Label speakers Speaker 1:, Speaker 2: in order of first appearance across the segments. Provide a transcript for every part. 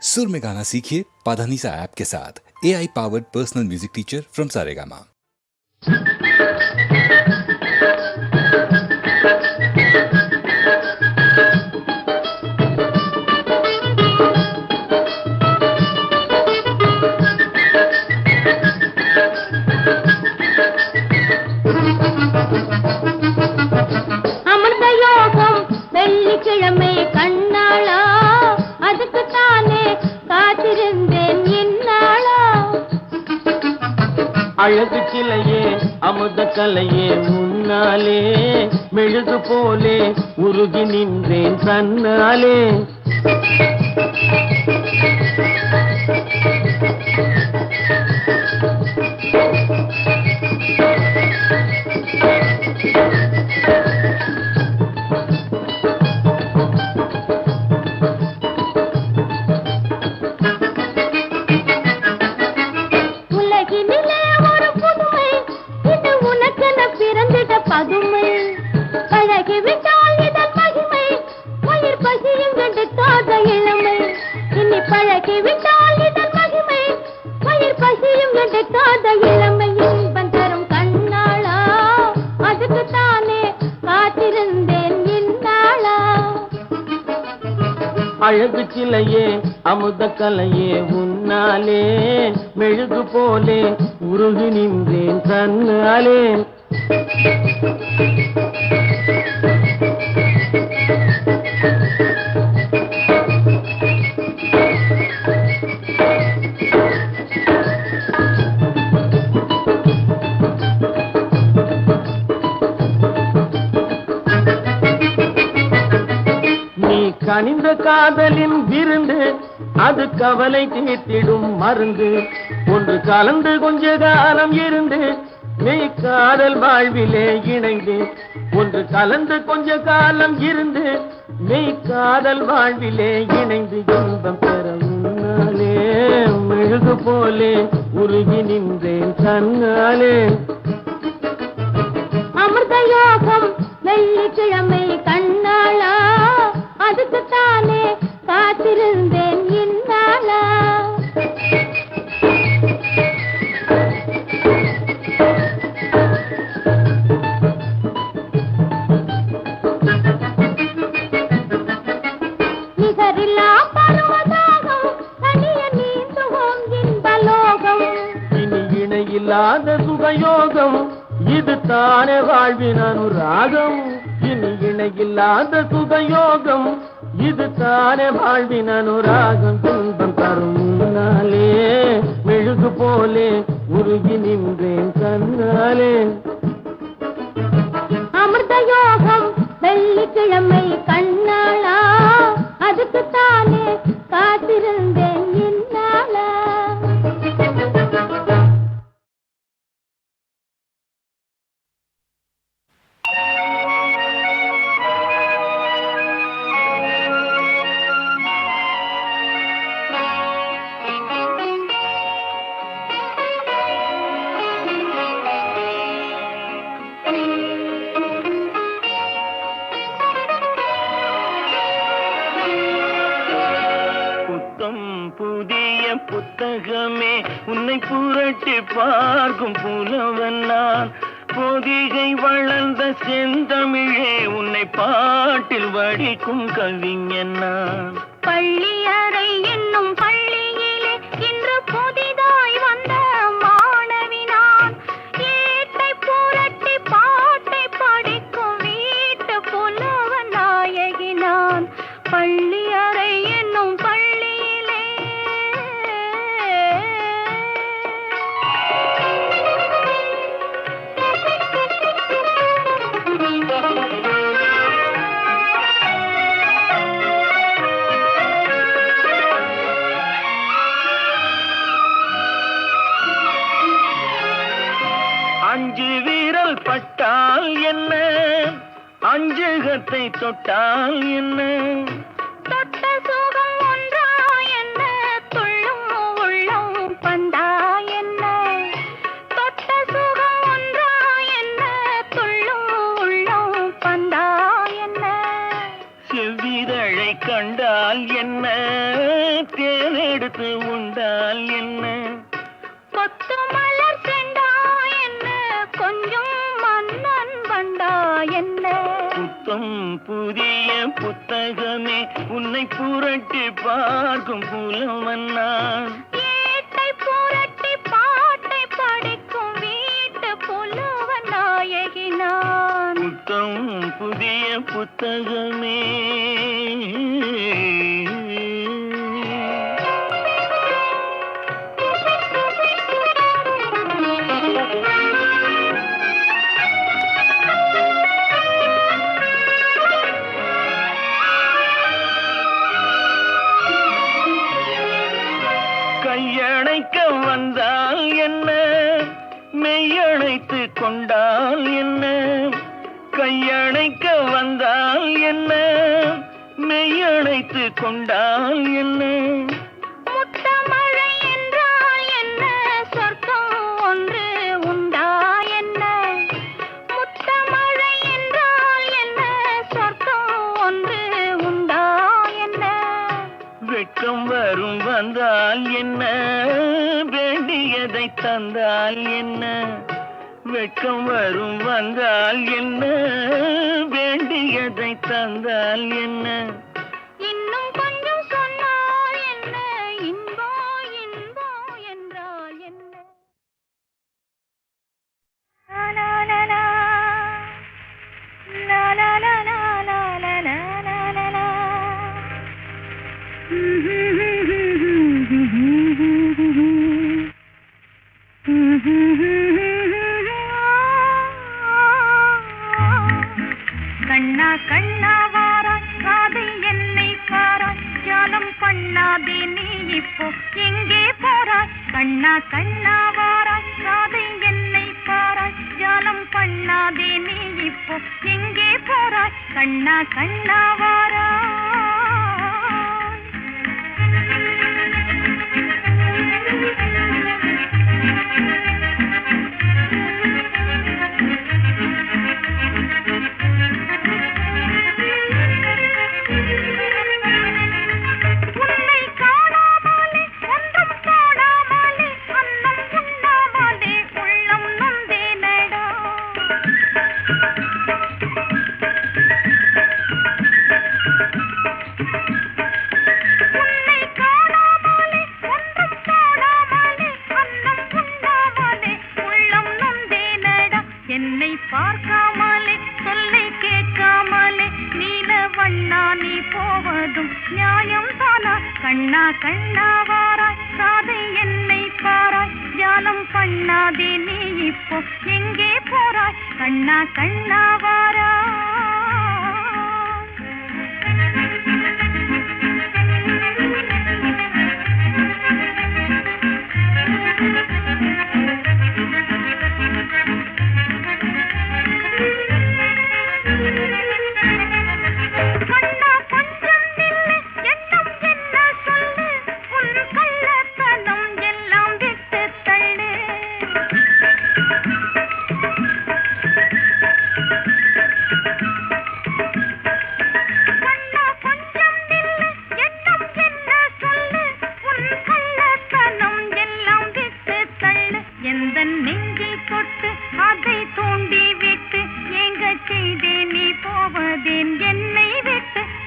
Speaker 1: सुर में गाना सीखिए पाधानीसा ऐप के साथ। AI powered personal music teacher from Saregama.
Speaker 2: வெள்ளிக்கிழமை கண்ணாளா அதுக்குத்தானே காத்திருந்தேன் இந்நாளா.
Speaker 3: அழகு சிலையே அமுத கலையே முன்னாலே மெழுகு போலே உருகி நின்றேன் தன்னாலே.
Speaker 2: பதுமை பழகிவிட்டால் இதன் மகிமை உயிர் பசியும் எடுக்காத இளமை. இனி பழகிவிட்டால் இதன் மகிமை உயிர் பசியும் எடுக்காத இளமை. இன்பம் தரும் கண்ணாளா அதுக்குத்தானே காத்திருந்தேன் இந்நாளா.
Speaker 3: அழகு சிலையே அமுத கலையே உன்னாலே மெழுகு போலே உருகி நின்றேன் தன்னாலே. நீ கனிந்த காதலின் விருந்து அது கவலை தீர்த்திடும் மருந்து. ஒன்று கலந்து கொஞ்ச காலம் இருந்து நீ காதல் வாழ்விலே இணைந்து. ஒன்று கலந்து கொஞ்ச காலம் இருந்து நீ காதல் வாழ்விலே இணைந்து. இன்பம் பெற முன்னாலே மெழுகு போலே உருகி நின்றேன் தன்னாலே.
Speaker 2: அமிர்த யோகம் வெள்ளிக்கிழமை கண்ணாளா அதுக்குத்தானே காத்திருந்தேன் இந்நாளா. நிகரில்லா பருவதாகம் தனிய நீந்துவோம் இன்பலோகம்.
Speaker 3: இனி இணையில்லாத சுகயோகம் இது தானே வாழ்வின் அனுராகம். இனி இணையில்லாத சுகயோகம் இது தானே வாழ்வின் அனுராகம். துன்பம் தரும் முன்னாலே மெழுகு போலே உருகி நின்றேன் தன்னாலே.
Speaker 2: அமிர்த யோகம் வெள்ளிக்கிழமை கண்ணாளா அதுக்குத்தானே காத்திருந்தேன் இந்நாளா.
Speaker 3: புதிய புத்தகமே உன்னை புரட்டி பார்க்கும் புலவன் நான். பொதிகை வளர்ந்த செந்தமிழே உன்னை பாட்டில் வடிக்கும் கவிஞன் நான்.
Speaker 2: பள்ளி அறை என்னும் பள்ளியிலே இன்று புதிதாய் வந்த மாணவி நான். ஏட்டை புரட்டி பாட்டை படிக்கும் வீட்டு புலவ நாயகி நான். பள்ளி அறை என்னும் பள்ளியிலே
Speaker 3: அஞ்சு வீரல் பட்டால் என்ன அஞ்சுகத்தை தொட்டால் என்ன.
Speaker 2: தொட்ட சுகம் ஒன்றா என்ன துள்ளும் உள்ளம் பந்தா என்ன. தொட்ட சுகம் ஒன்றா என்ன துள்ளும் உள்ளம் பந்தா என்ன.
Speaker 3: செவ்விதழை கண்டால் என்ன தேனை மனசு உண்டால் என்ன
Speaker 2: கொத்து மலர் செண்டா என்ன கொஞ்சம் மன்னன் வண்டா என்ன
Speaker 3: புத்தம் புதிய புத்தகமே உன்னை புரட்டி பார்க்கும் புலவன் நான்
Speaker 2: ஏட்டை புரட்டி பாட்டை படிக்கும் வீட்டு புலவன் நாயகி நான்
Speaker 3: புத்தம் புதிய புத்தகமே கையணைக்க வந்தால் என்ன மெய்யணைத்து கொண்டால் என்ன கையணைக்க வந்தால் என்ன மெய்யணைத்து கொண்டால் என்ன
Speaker 2: முத்தமழை என்றால் என்ன சொர்க்கம் ஒன்று உண்டா என்ன முத்தமழை என்றால் என்ன சொர்க்கம் ஒன்று உண்டா என்ன
Speaker 3: வெட்கம் வரும் வந்தால் என்ன வேண்டியதை தந்தால் என்ன வெட்கம் வரும் வந்தால் என்ன வேண்டியதை தந்தால் என்ன
Speaker 2: இன்னும் கொஞ்சம் சொன்னால் என்ன இன்பம் இன்பம் என்றால் என்ன லா லா லா லா லா லா லா லா லா லா லா கண்ணா கண்ணா வாராய் காதில் என்னை பாராய் ஜாலம் பண்ணாதே நீ இப்போ எங்கே போறாய் கண்ணா கண்ணா வாராய் காதில் என்னை பாராய் ஜாலம் பண்ணாதே நீ இப்போ எங்கே போறாய் கண்ணா கண்ணா வாராய் என்னை பார்க்காமலே சொல்லை கேட்காமலே நீல வண்ணா நீ போவதும் நியாயம் தானா கண்ணா கண்ணா வாராய் காதை என்னை பாராய் ஜாலம் பண்ணாதே நீ இப்போ எங்கே போறாய் கண்ணா கண்ணா வாராய்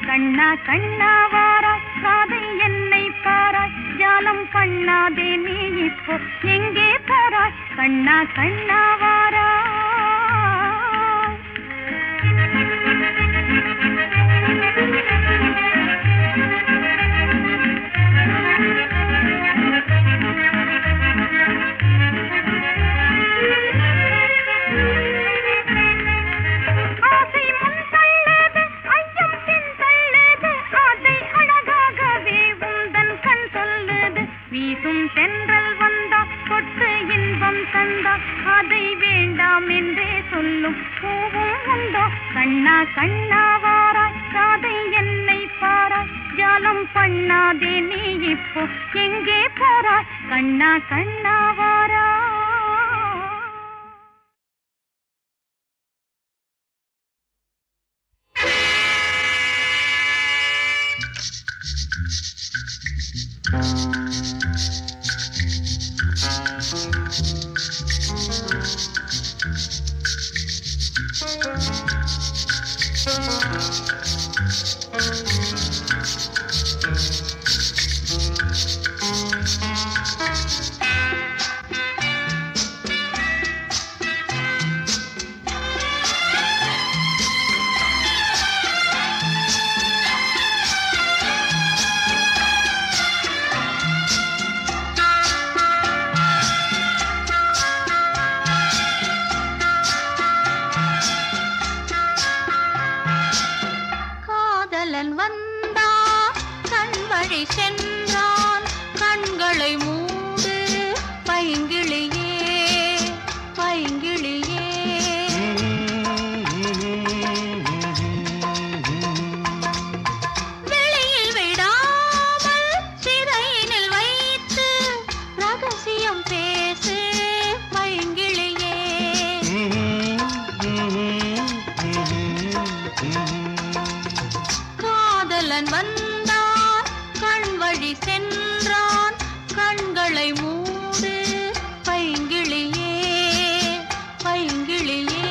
Speaker 2: கண்ணா கண்ணா வாராய் காதை என்னை பாராய் ஜாலம் பண்ணாதே நீ இப்போ எங்கே போறாய் கண்ணா கண்ணா வாராய் வீசும் தென்றல் வந்தா கொட்டு இன்பம் தந்தா அதை வேண்டாம் என்றே சொல்லும் பூவும் உண்டோ கண்ணா கண்ணா வாராய் காதை என்னை பாராய் ஜாலம் பண்ணாதே நீ இப்போ எங்கே போறாய் கண்ணா கண்ணா வாராய் வழி சென்றான் கண்களை மூடு பைங்கிளியே பைங்கிளியே.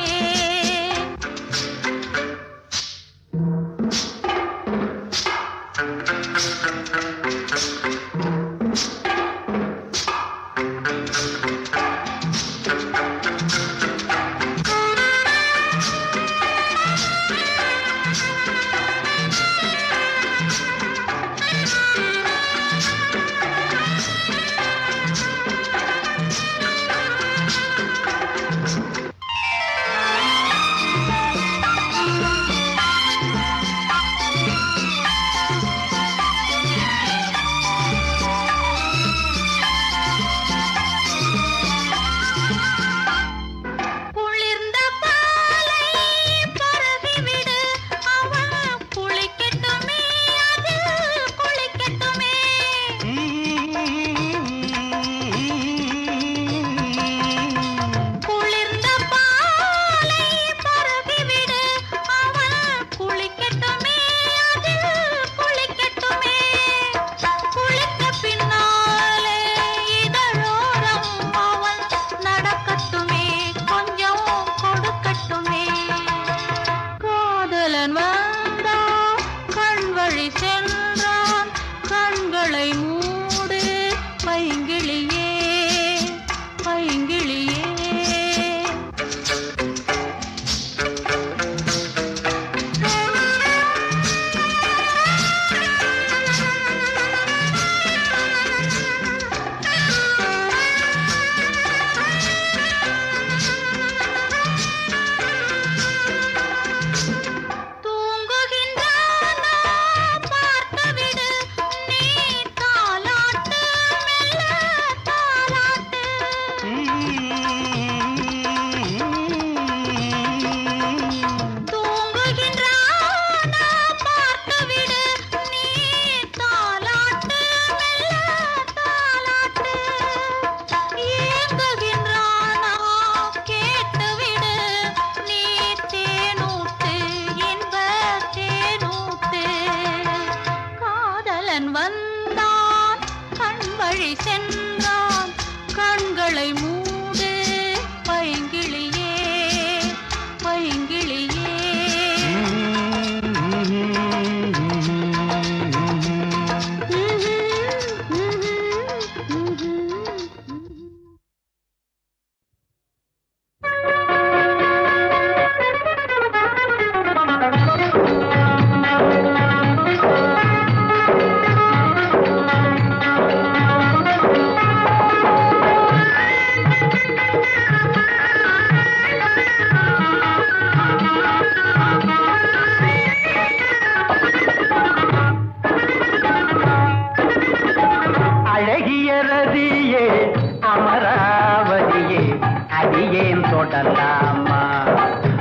Speaker 3: சொல்லலாமா,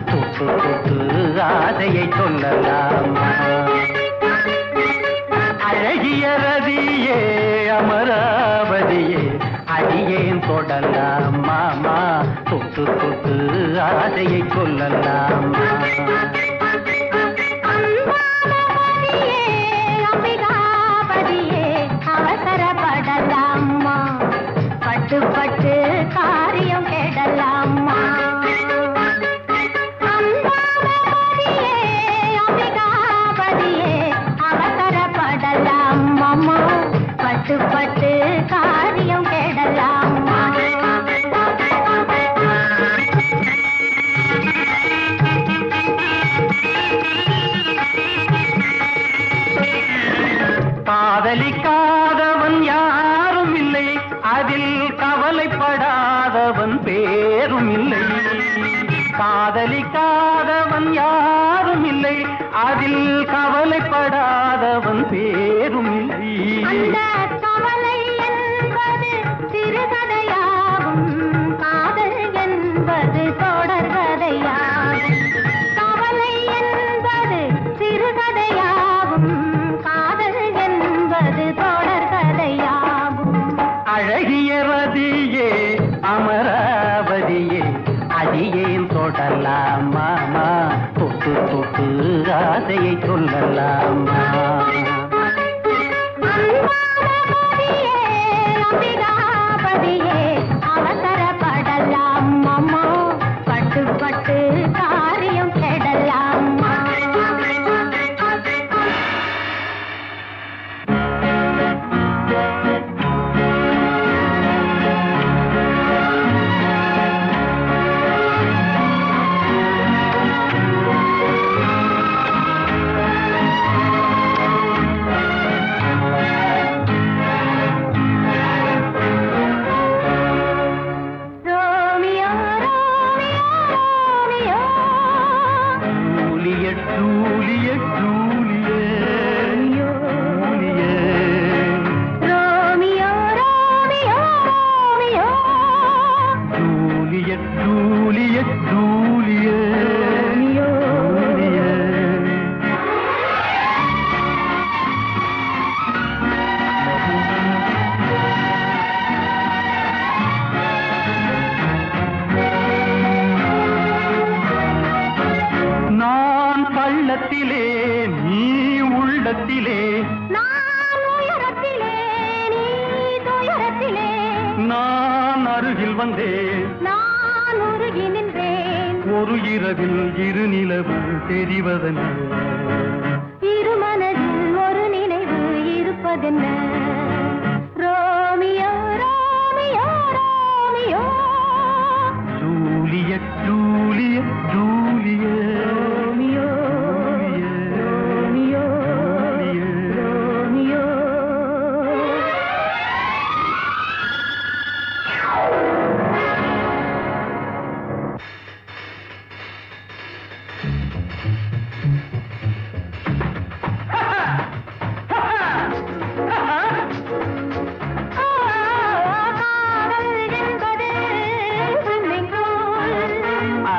Speaker 3: தொட்டு தொட்டு ஆசையை சொல்லலாமா. அழகிய ரதியே அமராவதியே அடியேன் தொடலாமா, தொட்டு தொட்டு ஆசையை சொல்லலாமா.
Speaker 2: அவசரப்படலாமா, பட்டு பட்டு காரியம் கேடலாமா. அம்பிகாபதியே அவசரப்படலாமா, பட்டு பட்டு காரியம் கேடலாமா.
Speaker 3: காதலிக்காதவன் யாரும் இல்லை, அதில் கவலைப்படாதவன் பேரும் இல்லை. காதலிக்காதவன் யாரும் இல்லை, அதில் கவலைப்படாதவன் பேரும் இல்லை.
Speaker 2: அந்த கவலை என்பது சிறுகதையாகும், காதல் என்பது தொடர்கதையாகும். கவலை என்பது சிறுகதையாகும், காதல் என்பது தொடர்கதையாகும்.
Speaker 3: அழகிய ரதியே அமராவதியே அடியேன் தொடலாமா, தொட்டு தொட்டு ஆசையை சொல்லலாமா. வந்தேன்,
Speaker 2: நான் உருகி நின்றேன்.
Speaker 3: ஒரு இரவில் இரு நிலவு தெரிவதென்ன,
Speaker 2: இரு மனதில் ஒரு நினைவு இருப்பதென்ன? Romeo Romeo Romeo,
Speaker 3: Juliet Juliet Juliet,
Speaker 2: Romeo Romeo Romeo.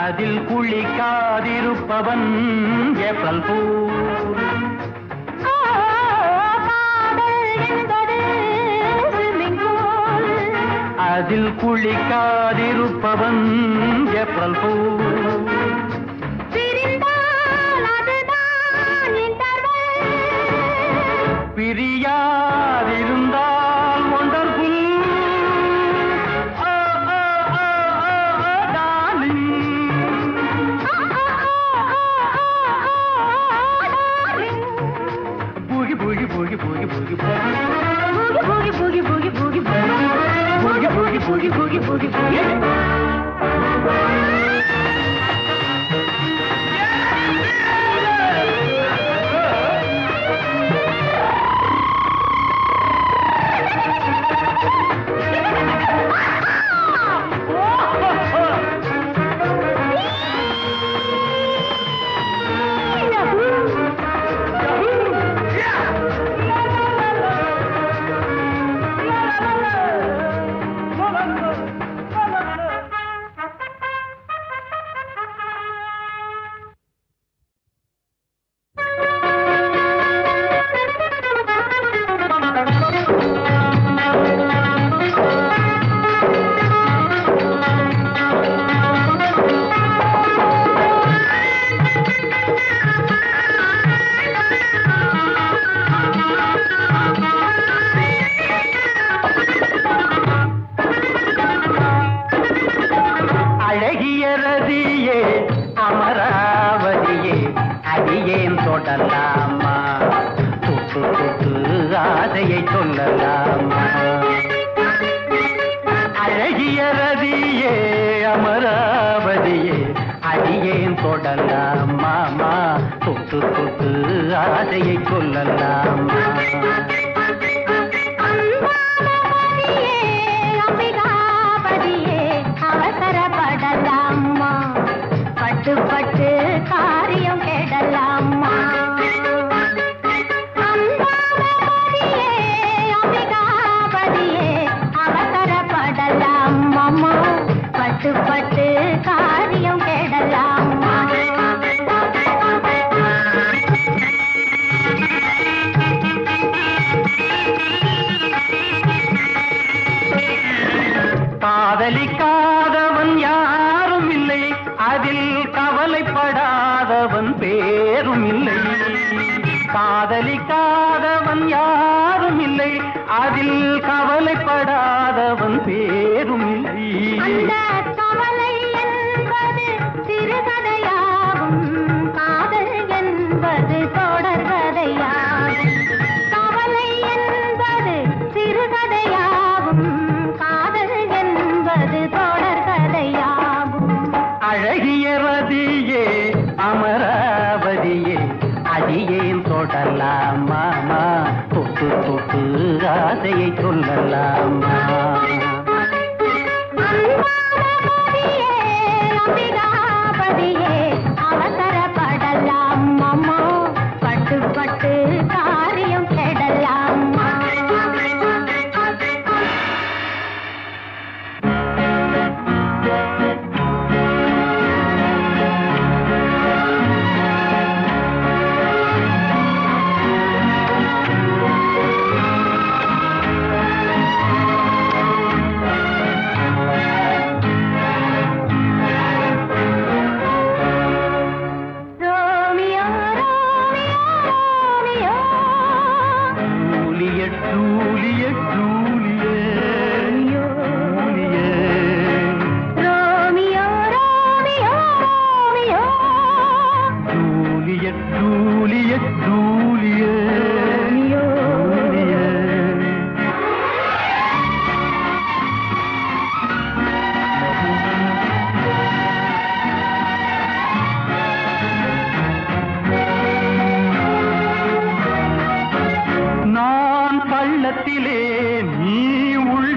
Speaker 3: அதில் குளிக்காதிருப்பவன் ஏப்ரல் பூ. அதில் குளிக்காதிருப்பவன் ஏப்ரல் பூ. பிரியாதிருந்தால் wonderful. Boogie boogie boogie boogie boogie boogie
Speaker 2: boogie boogie boogie boogie boogie boogie boogie boogie boogie boogie. அமராவதியே அடியேன் தொடலாமா, தொட்டு தொட்டு ஆசையை சொல்லலாமா. அழகிய ரதியே அமராவதியே அடியேன் தொடலாமா, தொட்டு தொட்டு ஆசையை சொல்லலாமா. பட்டு பட்டு காரியம் கேடலாமா. அம்பாபதியே அம்பிகாபதியே அவசரப்படலாமா, பட்டு பட்டு காரியம் கேடலாமா.
Speaker 3: காதலிக்காதவன் யாரும் இல்லை, அதில் கவலைப்படாதவன் பேரும் இல்லை. காதலிக்காதவன் யாரும் இல்லை, அதில் கவலைப்படாதவன் பேரும் இல்லை.
Speaker 2: அந்த கவலை என்பது சிறுகதையாகும், காதல் என்பது தொடர்கதையாகும். கவலை என்பது சிறுகதையாகும், காதல் என்பது தொடர்கதையாகும்.
Speaker 3: அழகிய ரதியே அமராவதியே அடியேன் தொடலாமா, தொட்டு தொட்டு ஆசையை சொல்லலாமா.
Speaker 2: அம்பாபதியே அம்பிகாபதியே அவசரப்படலாமா, பட்டு பட்டு காரியம் கெடலாமா.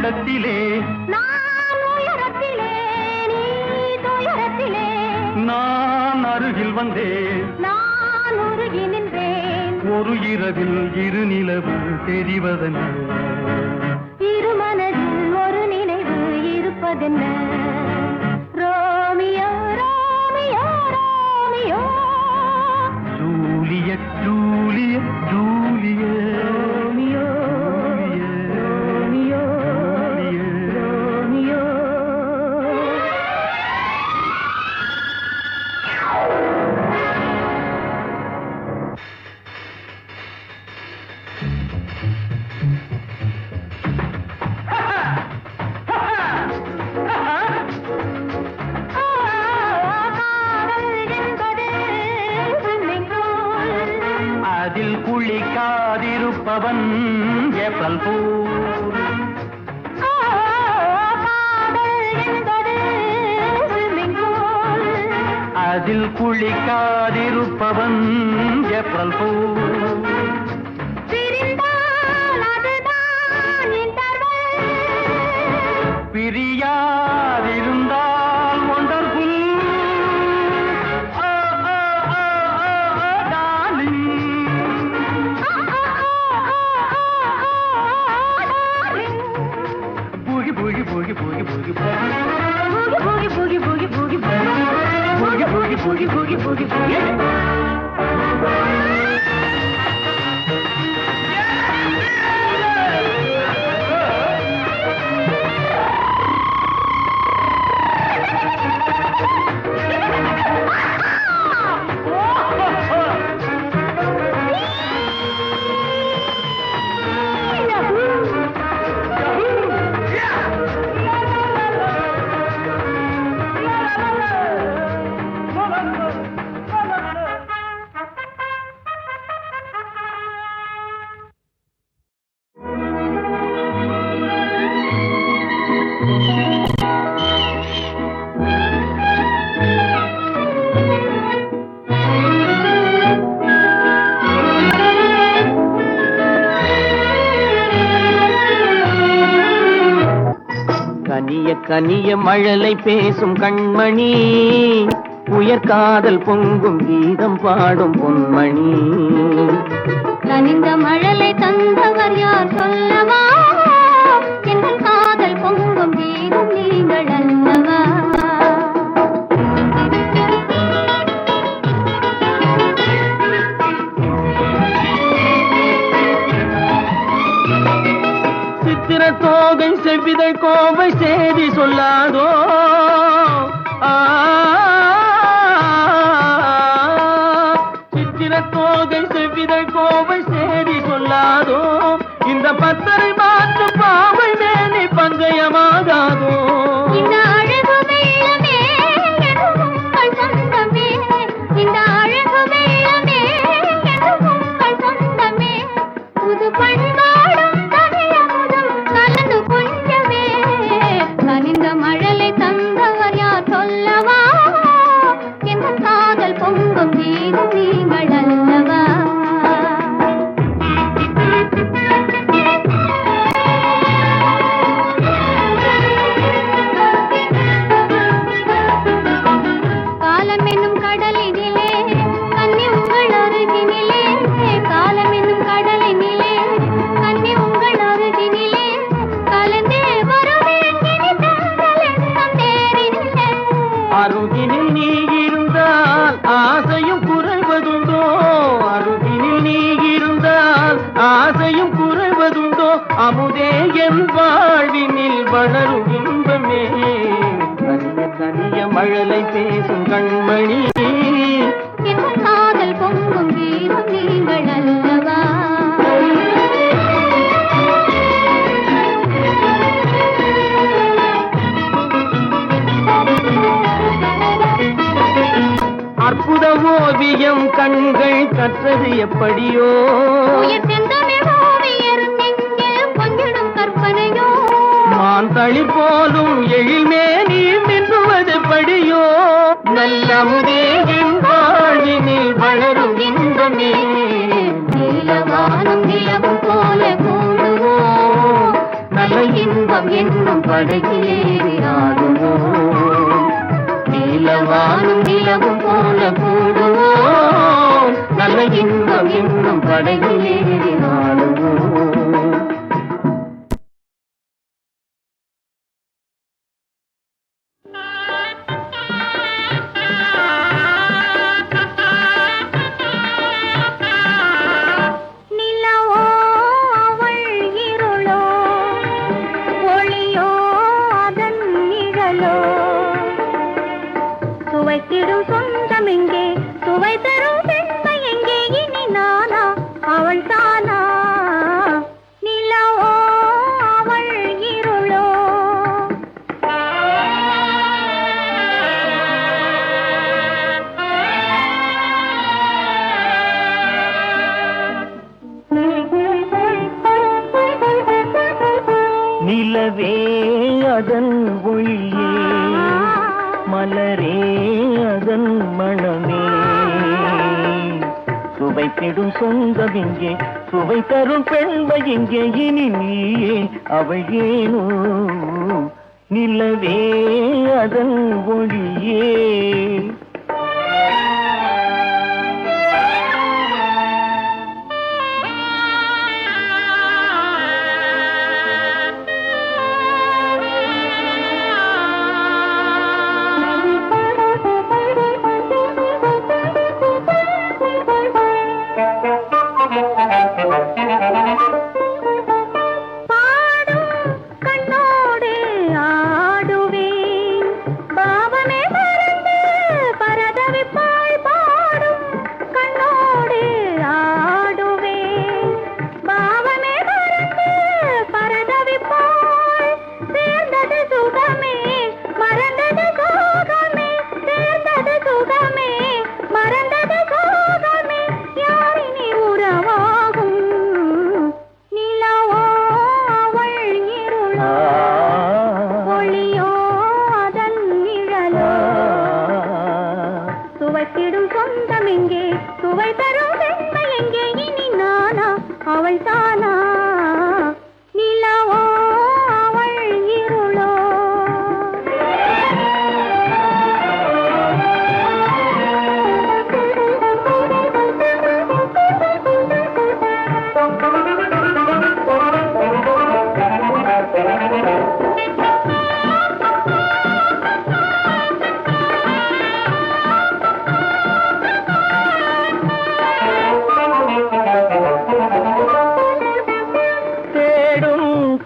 Speaker 3: உள்ளத்திலே
Speaker 2: நான் உயரத்திலே நீ துயரத்திலே
Speaker 3: நான் அருகில் வந்தேன்
Speaker 2: நான் உருகி நின்றேன்
Speaker 3: ஒரு இரவில் இரு நிலவு தெரிவதென்ன
Speaker 2: இரு மனதில் ஒரு நினைவு இருப்பதென்ன Romeo Romeo Romeo
Speaker 3: Juliet Juliet Juliet
Speaker 2: Romeo Romeo Romeo
Speaker 3: அதில் குளிக்காதிருப்பவன் ஏப்ரல் பூ அதில் குளிக்காதிருப்பவன் ஏப்ரல் பூ பிரியாதிருந்தால் wonderful boogie boogie boogie boogie boogie boogie
Speaker 2: boogie boogie boogie boogie boogie
Speaker 3: boogie boogie boogie boogie boogie
Speaker 4: கனிய மழலை பேசும் கண்மணி உயர்காதல் பொங்கும் கீதம் பாடும் பொன்மணி
Speaker 2: கனிந்த மழலை தந்தவர் யார் சொல்லவா எங்கள் காதல் பொங்கும் கீதம் நீங்கள் அல்லவா
Speaker 4: சித்திர தோகை செவ்விதழ் கோவை சேதி சொல்லாதோ சித்திர தோகை செவ்விதழ் கோவை சேதி சொல்லாதோ இந்த பத்தரை மாற்று பாவை மேனி பங்கயமாகாதோ
Speaker 2: இந்த அழகு வெள்ளமே உங்கள் சொந்தமே இந்த அழகு வெள்ளமே உங்கள் சொந்தமே புது பண்பாடும் தமிழமுதும் கலந்து கொஞ்சமே கனிந்த மழலை தந்தவர் யார் சொல்லவா எங்கள் காதல் பொங்கும் கீதம் நீங்கள் அல்லவா காலம் என்னும் கடலினிலே கன்னி உங்கள் அருகினிலே காலம் என்னும் கடலினிலே கன்னி உங்கள் அருகினிலே கலந்தே வருவேன் இனி தங்கள் எண்ணம் தேரினிலே
Speaker 4: அருகினில் நீ இருந்தால் ஆசையும் குறைவதுண்டோ அருகினில் நீ இருந்தால் ஆசையும் குறைவதுண்டோ அமுதே என் வாழ்வினில் வளரும் இன்பமே கனிய மழலை பேசும் கண்மணி
Speaker 2: எங்கள் காதல் பொங்கும் கீதம் நீங்கள் அல்லவா
Speaker 4: அற்புத ஓவியம் கண்கள் கற்றது எப்படியோ
Speaker 2: உயர் செந்தமிழ் ஓவியர் நெஞ்சில் கொஞ்சிடும் கற்பனையோ
Speaker 4: மான் தளிர் போலும் எழில்மேனி மின்னுவது படியோ நல்லமுதே என் வாழ்வினில் வளரும் இன்பமே
Speaker 2: நீலவானம் நிலவும் போல கூடுவோம்
Speaker 4: நல்ல இன்பம் என்னும் படகிலேறி ஆடுவோம். நீலவானும் நிலவும் போல கூடுவோம். நல்ல இன்பம் என்னும் படகிலேறி ஆடுவோம். நிலவே அதன் ஒளியே, மலரே அதன் மணமே, சுவைத்திடும் சொந்தம் இங்கே, சுவை தரும் பெண்மை இங்கே, இனி நீயே அவள் ஏனோ. நிலவே அதன் ஒளியே.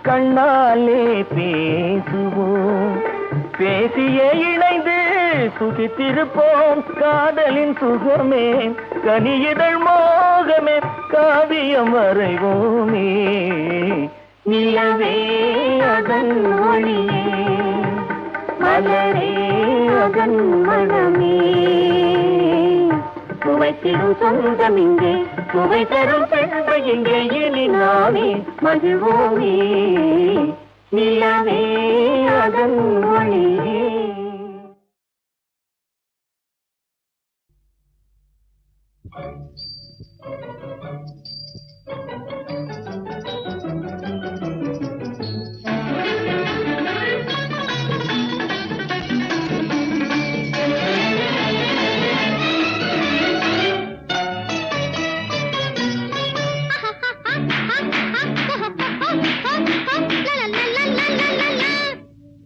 Speaker 4: கண்ணாலே பேசுவோம், பேசியே இணைந்து சுகித்திருப்போம். காதலின் சுகமே, கனியிதழ் மோகமே, காவியம் வரைவோமே. நிலவே அதன் ஒளியே, மலரே அதன் மனமே, சுவைத்திடும் சொந்தம் இங்கே, சுவை தரும் பெண்மை இங்கே, இனி நாமே மகிழ்வோமே. நிலவே அதன் ஒளியே.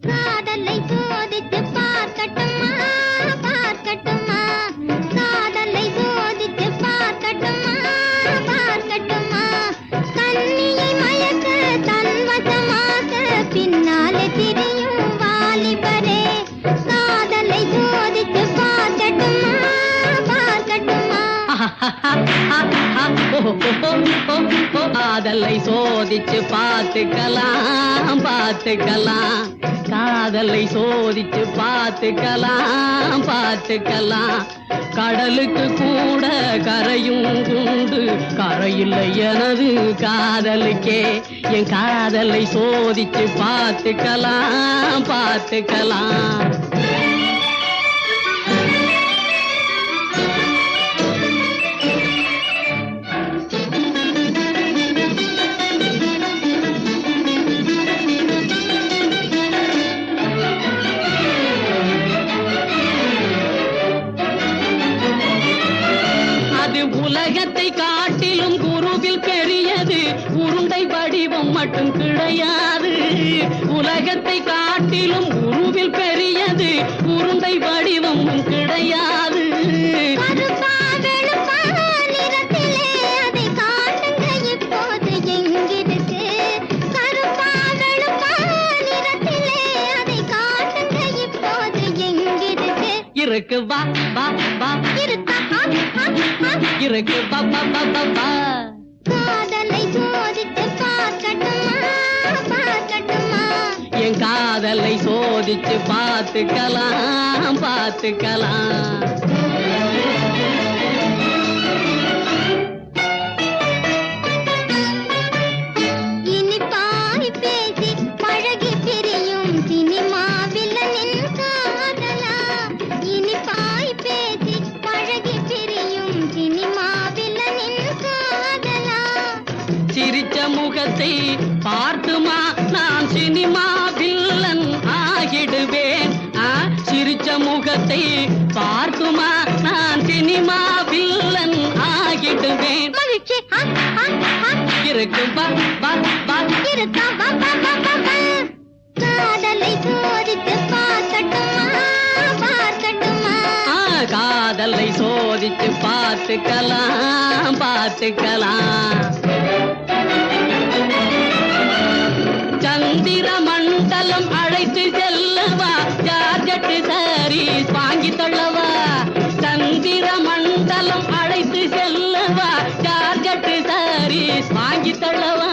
Speaker 5: காதலை சோதித்து பார்க்கட்டுமா, பார்க்கட்டுமா, காதலை சோதித்து பார்க்கட்டுமா, பார்க்கட்டுமா, கண்ணியை மயக்க தன்வசமாக பின்னாலே திரியும் வாலிபரே, காதலை சோதித்து பார்க்கட்டுமா, பார்க்கட்டுமா.
Speaker 6: காதலை சோதிச்சு பார்த்துக்கலாம், பார்த்துக்கலாம், காதலை சோதிச்சு பார்த்துக்கலாம், பார்த்துக்கலாம், கடலுக்கு கூட கரையும் உண்டு, கரையில்லை எனது காதலுக்கே, என் காதலை சோதிச்சு பார்த்துக்கலாம், பார்த்துக்கலாம். கிடையாது. உலகத்தை காட்டிலும் உருவில் பெரியது உருண்டை வடிவம் கிடையாது.
Speaker 5: கருப்பா வெளுப்பா நிறத்திலே அதை காட்டுங்க இப்போது எங்கிருக்கு. கருப்பா வெளுப்பா நிறத்திலே அதை காட்டுங்க இப்போது எங்கிருக்கு.
Speaker 6: இருக்கு வா வா வா
Speaker 5: இருக்கா
Speaker 6: இருக்கு வா வா வா வா வா.
Speaker 5: காதலை சோதித்து பார்க்கட்டுமா பார்க்கட்டுமா.
Speaker 6: என் காதலை சோதிச்சு பார்த்துக்கலாம் பார்த்துக்கலாம்.
Speaker 5: இனிப்பாய் பேசி பழகி பிரியும் சினிமா வில்லனின் காதலா. இனிப்பாய் பேசி பழகி பிரியும் சினிமா வில்லனின் காதலா.
Speaker 6: சிரிச்ச முகத்தை பார்த்துமா நான் சினிமா வில்லன் ஆகிடுவேன். சிரிச்ச முகத்தை பார்த்துமா நான் சினிமா வில்லன் ஆகிடுவேன்.
Speaker 5: மகிழ்ச்சி
Speaker 6: இருக்கு வா வா வா
Speaker 5: இருக்கா வா வா வா வா வா. காதலை சோதித்து பார்க்கட்டுமா பார்க்கட்டுமா.
Speaker 6: காதலை சோதிச்சு பார்த்துக்கலாம் பார்த்துக்கலாம். சந்திர மண்டலம் அழைத்து செல்லவா ஜார்ஜெட்டு சாரீஸ் வாங்கி தள்ளவா. சந்திர மண்டலம் அழைத்து செல்லவா ஜார்ஜெட்டு சாரீஸ் வாங்கி தள்ளவா.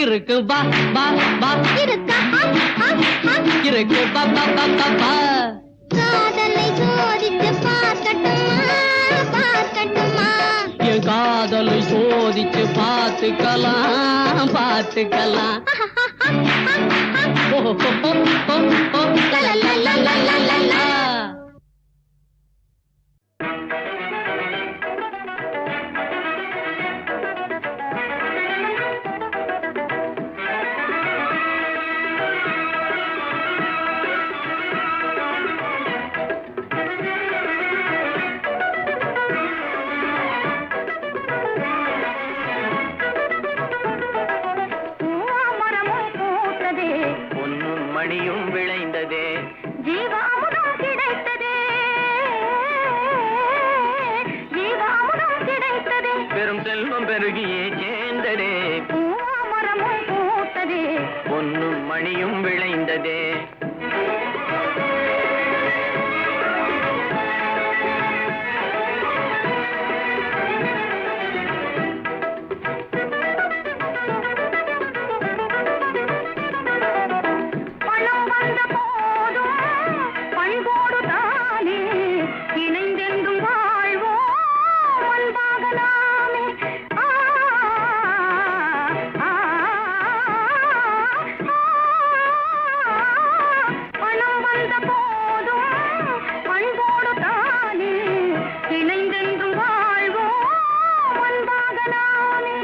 Speaker 6: இருக்கு வா வா வா
Speaker 5: இருக்கா
Speaker 6: இருக்கு வா வா வா வா வா.
Speaker 5: காதலை சோதித்து பார்க்கட்டுமா பார்க்கட்டுமா.
Speaker 6: என் காதலை சோதிச்சு பார்த்துக்கலாம் பார்த்துக்கலாம். ஓ ஓ ஓ ஓ ஓ லலலலலலலலா.
Speaker 4: பொன்னும் மணியும் விளைந்ததே.
Speaker 2: ஜீவாமுதம் கிடைத்ததே ஜீவாமுதம் கிடைத்ததே.
Speaker 4: பெரும் செல்வம் பெருகியே சேர்ந்ததே.
Speaker 2: பூமரமும் பூத்ததே
Speaker 4: பொன்னும் மணியும் விளைந்ததே.
Speaker 2: பணம் வந்த போதும் பண்போடு தானே இணைந்தென்றும் வாழ்வோம் அன்பாக நாமே. பணம் வந்த போதும் பண்போடு தானே இணைந்தென்றும் வாழ்வோம் அன்பாக நாமே.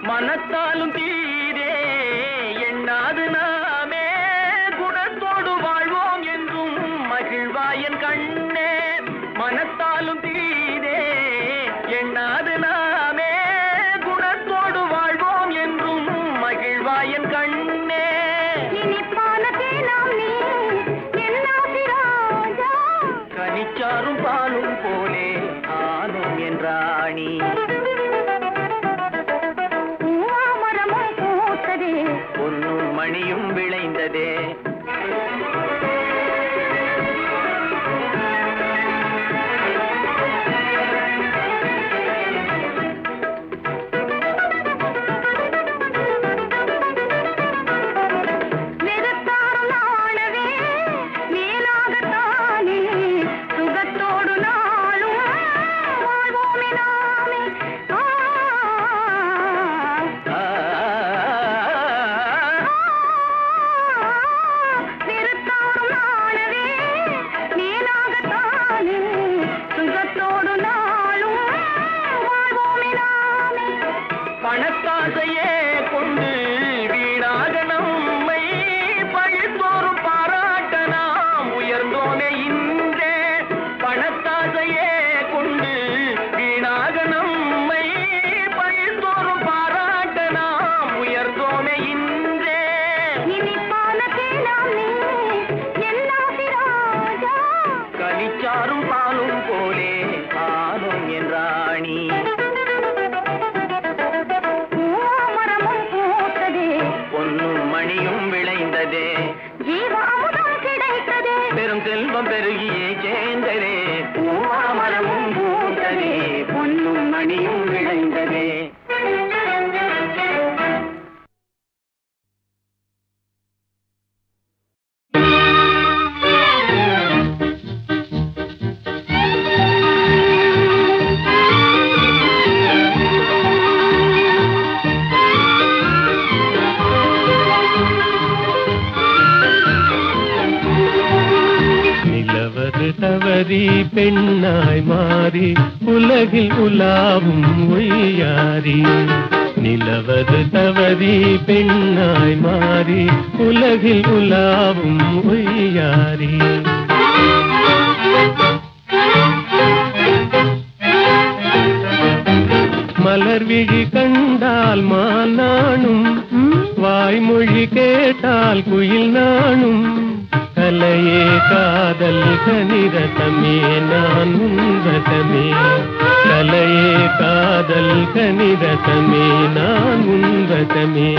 Speaker 4: மனத்தாலும் தீரே எண்ணாது நாமே குணத்தோடு வாழ்வோம் என்றும் மகிழ்வாயன் கண்ணே. மனத்தாலும் தீரே எண்ணாது நாமே குணத்தோடு வாழ்வோம் என்றும் மகிழ்வாயன் கண்ணே.
Speaker 2: இனிப்பான தேனாம் நீ என்னாசி ராஜா.
Speaker 4: கனிச்சாரும் பாலும் போலே ஆனோம் என்றாணி.
Speaker 2: பூமரமும் பூத்ததே
Speaker 4: பொன்னும் மணியும் விளைந்ததே. பெரும் செல்வம் பெருகியே சேர்ந்ததே, பூமாமரமும் பூத்ததே, பொன்னும் மணியும் விளைந்ததே.
Speaker 3: தவறி பெண்ணாய் மாறி உலகில் உலாவும் ஒய்யாரி. நிலவது தவறி பெண்ணாய் மாறி உலகில் உலாவும் ஒய்யாரி. மலர் விழி கண்டால் மானானும், வாய்மொழி கேட்டால் குயில் நானும். கலையே காதல் கனிரதமே நான் உன்வசமே, கலையே காதல் கனிரதமே நான் உன்வசமே.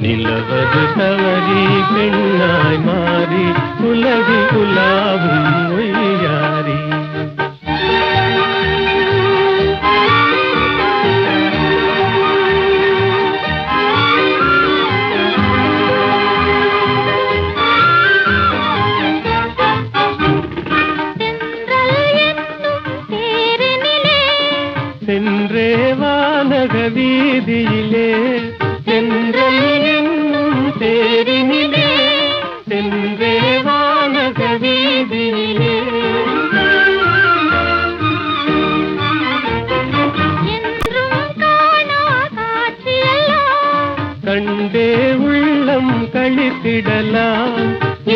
Speaker 3: நிலவது தவறி பெண்ணாய் மாறி உலகில் உலாவும் ஒய்யாரி. சென்றே வானக வீதியிலே, சென்றல் என்னும் தேரினிலே, சென்றே வானக வீதியிலே. கண்டே உள்ளம் கழித்திடலாம்,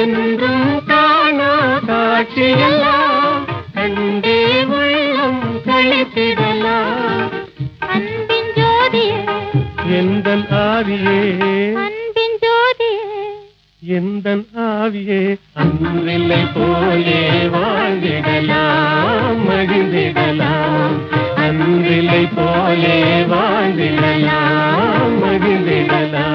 Speaker 3: என்றும் காணா காட்சியெல்லாம். கண்டே உள்ளம் கழித்திடலாம்.
Speaker 5: அன்பின் ஜோதியே,
Speaker 3: எந்தன் ஆவியே,
Speaker 5: அன்பின் ஜோதியே,
Speaker 3: எந்தன் ஆவியே. அன்றில்லை போலே வாழ்ந்திடலாம், மகிழ்ந்திடலாம். அன்றில்லை போலே வாழ்ந்திடலாம், மகிழ்ந்திடலாம்.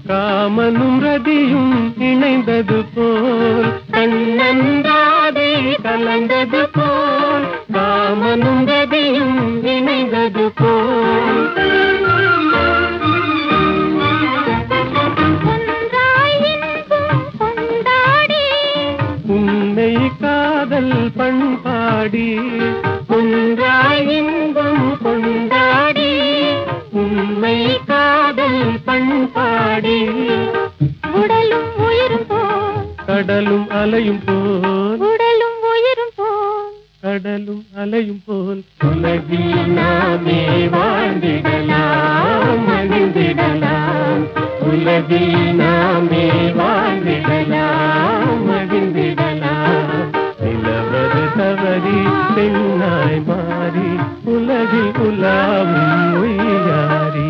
Speaker 3: காமனும் ரதியும் இணைந்தது போல், கண்ணன்றாதே கலந்தது போல். காமனும் ரதியும் இணைந்தது போல். உன்னை காதல் பண்பாடி, ஒன்றாய் இன்பம் கொண்டாடி. உண்மை காதல் பண்பாடி.
Speaker 5: உடலும் உயிரும் போல்,
Speaker 3: கடலும் அலையும் போல்,
Speaker 5: உடலும் உயிரும் போல்,
Speaker 3: கடலும் அலையும் போல். உலகில் நாமே வாழ்ந்திடலாம், மகிழ்ந்திடலாம். உலகில் நாமே வாழ்ந்திடலாம், மகிழ்ந்திடலாம். நிலவது தவறி பெண்ணாய் மாறி உலகில் உலாவும் ஒய்யாரி.